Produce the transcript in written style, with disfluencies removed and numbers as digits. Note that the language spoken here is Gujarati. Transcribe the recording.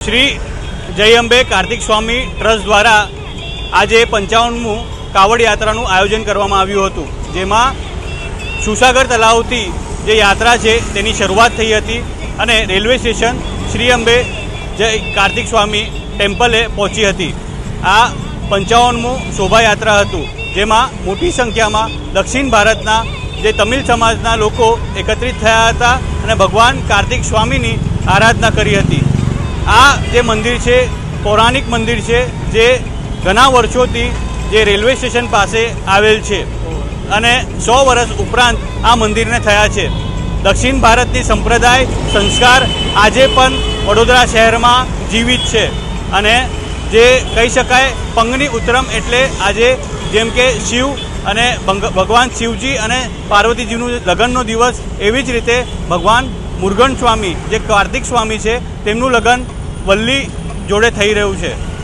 શ્રી જય અંબે કાર્તિક સ્વામી ટ્રસ્ટ દ્વારા આજે 55મું કાવડ યાત્રાનું આયોજન કરવામાં આવ્યું હતું, જેમાં સુસાગર તલાવથી જે યાત્રા છે તેની શરૂઆત થઈ હતી અને રેલવે સ્ટેશન શ્રી અંબે જય કાર્તિક સ્વામી ટેમ્પલે પહોંચી હતી। આ 55મું શોભાયાત્રા હતું, જેમાં મોટી સંખ્યામાં દક્ષિણ ભારતના જે તમિલ સમાજના લોકો એકત્રિત થયા હતા અને ભગવાન કાર્તિક સ્વામીની આરાધના કરી હતી। આ જે મંદિર છે પૌરાણિક મંદિર છે, જે ઘણા વર્ષોથી જે રેલવે સ્ટેશન પાસે આવેલ છે અને 100 વર્ષ ઉપરાંત આ મંદિરને થયા છે। દક્ષિણ ભારતની સંપ્રદાય સંસ્કાર આજે પણ વડોદરા શહેરમાં જીવિત છે અને જે કહી શકાય પંગની ઉત્તરમ એટલે આજે જેમ કે શિવ અને ભગવાન શિવજી અને પાર્વતીજીનું લગ્નનો દિવસ, એવી જ રીતે ભગવાન મુરુગન સ્વામી જે કાર્તિક સ્વામી છે તેમનું લગ્ન વલ્લી જોડે થઈ રહ્યું છે।